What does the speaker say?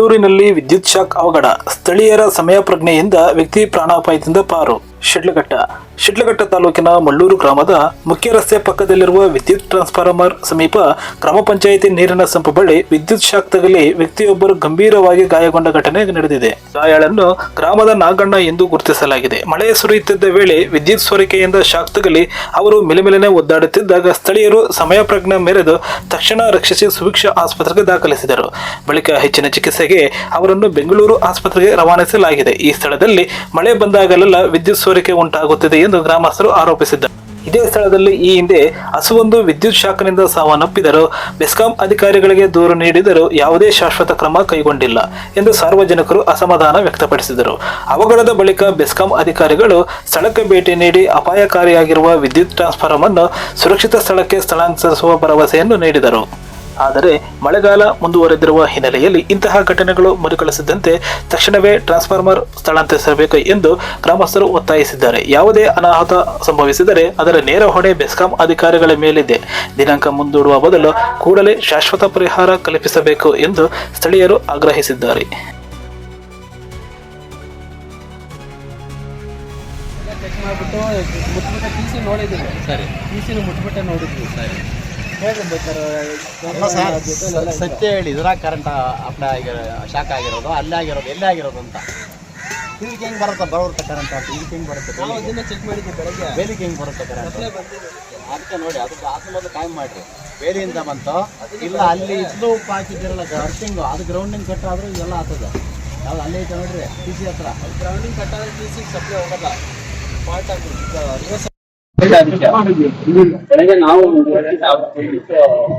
ಬೆಂಗಳೂರಿನಲ್ಲಿ ವಿದ್ಯುತ್ ಶಾಕ್ ಅವಘಡ, ಸ್ಥಳೀಯರ ಸಮಯ ಪ್ರಜ್ಞೆಯಿಂದ ವ್ಯಕ್ತಿ ಪ್ರಾಣಾಪಾಯದಿಂದ ಪಾರು. ಶಿಡ್ಲಘಟ್ಟ ತಾಲೂಕಿನ ಮಳ್ಳೂರು ಗ್ರಾಮದ ಮುಖ್ಯ ರಸ್ತೆ ಪಕ್ಕದಲ್ಲಿರುವ ವಿದ್ಯುತ್ ಟ್ರಾನ್ಸ್ಫಾರ್ಮರ್ ಸಮೀಪ ಗ್ರಾಮ ಪಂಚಾಯಿತಿ ನೀರಿನ ಸಂಪು ಬಳಿ ವಿದ್ಯುತ್ ಶಾಕ್ ತಗಲಿ ವ್ಯಕ್ತಿಯೊಬ್ಬರು ಗಂಭೀರವಾಗಿ ಗಾಯಗೊಂಡ ಘಟನೆ ನಡೆದಿದೆ. ಗಾಯಾಳನ್ನು ಗ್ರಾಮದ ನಾಗಣ್ಣ ಎಂದು ಗುರುತಿಸಲಾಗಿದೆ. ಮಳೆ ಸುರಿಯುತ್ತಿದ್ದ ವೇಳೆ ವಿದ್ಯುತ್ ಸೋರಿಕೆಯಿಂದ ಶಾಕ್ ತಗಲಿ ಅವರು ಮೆಲೆಮೆಲೆನೆ ಒದ್ದಾಡುತ್ತಿದ್ದಾಗ ಸ್ಥಳೀಯರು ಸಮಯ ಪ್ರಜ್ಞೆ ಮೆರೆದು ತಕ್ಷಣ ರಕ್ಷಿಸಿ ಸುಭಿಕ್ಷ ಆಸ್ಪತ್ರೆಗೆ ದಾಖಲಿಸಿದರು. ಬಳಿಕ ಹೆಚ್ಚಿನ ಚಿಕಿತ್ಸೆಗೆ ಅವರನ್ನು ಬೆಂಗಳೂರು ಆಸ್ಪತ್ರೆಗೆ ರವಾನಿಸಲಾಗಿದೆ. ಈ ಸ್ಥಳದಲ್ಲಿ ಮಳೆ ಬಂದಾಗಲೆಲ್ಲ ವಿದ್ಯುತ್ ಸೋರಿಕೆ ಉಂಟಾಗುತ್ತಿದೆ ಎಂದು ಗ್ರಾಮಸ್ಥರು ಆರೋಪಿಸಿದ್ದಾರೆ. ಇದೇ ಸ್ಥಳದಲ್ಲಿ ಈ ಹಿಂದೆ ಹಸುವೊಂದು ವಿದ್ಯುತ್ ಶಾಕ್ನಿಂದ ಸಾವನ್ನಪ್ಪಿದರೂ ಬೆಸ್ಕಾಂ ಅಧಿಕಾರಿಗಳಿಗೆ ದೂರು ನೀಡಿದರೂ ಯಾವುದೇ ಶಾಶ್ವತ ಕ್ರಮ ಕೈಗೊಂಡಿಲ್ಲ ಎಂದು ಸಾರ್ವಜನಿಕರು ಅಸಮಾಧಾನ ವ್ಯಕ್ತಪಡಿಸಿದರು. ಅವಘಡದ ಬಳಿಕ ಬೆಸ್ಕಾಂ ಅಧಿಕಾರಿಗಳು ಸ್ಥಳಕ್ಕೆ ಭೇಟಿ ನೀಡಿ ಅಪಾಯಕಾರಿಯಾಗಿರುವ ವಿದ್ಯುತ್ ಟ್ರಾನ್ಸ್ಫಾರ್ಮರ್ ಅನ್ನು ಸುರಕ್ಷಿತ ಸ್ಥಳಕ್ಕೆ ಸ್ಥಳಾಂತರಿಸುವ ಭರವಸೆಯನ್ನು ನೀಡಿದರು. ಆದರೆ ಮಳೆಗಾಲ ಮುಂದುವರೆದಿರುವ ಹಿನ್ನೆಲೆಯಲ್ಲಿ ಇಂತಹ ಘಟನೆಗಳು ಮರುಕಳಿಸದಂತೆ ತಕ್ಷಣವೇ ಟ್ರಾನ್ಸ್ಫಾರ್ಮರ್ ಸ್ಥಳಾಂತರಿಸಬೇಕು ಎಂದು ಗ್ರಾಮಸ್ಥರು ಒತ್ತಾಯಿಸಿದ್ದಾರೆ. ಯಾವುದೇ ಅನಾಹುತ ಸಂಭವಿಸಿದರೆ ಅದರ ನೇರ ಹೊಣೆ ಬೆಸ್ಕಾಂ ಅಧಿಕಾರಿಗಳ ಮೇಲಿದೆ. ದಿನಾಂಕ ಮುಂದೂಡುವ ಬದಲು ಕೂಡಲೇ ಶಾಶ್ವತ ಪರಿಹಾರ ಕಲ್ಪಿಸಬೇಕು ಎಂದು ಸ್ಥಳೀಯರು ಆಗ್ರಹಿಸಿದ್ದಾರೆ. ಸತ್ಯ ಹೇಳಿ, ಇದ್ರಾಗ ಕರೆಂಟ್ ಶಾಕ್ ಆಗಿರೋದು ಅಲ್ಲೇ ಆಗಿರೋದು ಎಲ್ಲೇ ಆಗಿರೋದು ಅಂತ ಇದಕ್ಕೆ ಹೆಂಗೆ ಬರುತ್ತೆ ಬರುತ್ತೆ ಕರೆಂಟ್ ಅಂತ ಇದಕ್ಕೆ ಹೆಂಗೆ ಬರುತ್ತೆ ಚೆಕ್ ಮಾಡಿದ್ವಿ ಬೆಳಗ್ಗೆ ಬೇಲಿಗೆ ಹೆಂಗೆ ಬರುತ್ತೆ ಕರೆಂಟ್ ಅದಕ್ಕೆ ನೋಡಿ ಅದಕ್ಕೆ ಮೊದಲು ಕಾಯಂ ಮಾಡಿರಿ ಬೇಲಿಯಿಂದ ಬಂತು ಇಲ್ಲ ಅಲ್ಲಿ ಇದ್ಲು ಉಪ್ಪು ಹಾಕಿದ್ದೀರಲ್ಲ ಅರ್ತಿಂಗು ಅದು ಗ್ರೌಂಡಿಂಗ್ ಕಟ್ ಆದರೂ ಇದೆಲ್ಲ ಆಗ್ತದೆ. ಯಾವ್ದು ಅಲ್ಲೇ ಐತೆ ನೋಡ್ರಿ ಟಿ ಸಿ ಹತ್ರ ಗ್ರೌಂಡಿಂಗ್ ಕಟ್ ಆದರೆ ಟಿ ಸಿಗೆ ಸಪ್ಲೈ ಹೋಗಲ್ಲ ಫಾಲ್ಟ್ ಆಗಿ ಬೆಳಗ್ಗೆ ನಾವು ನಗಣ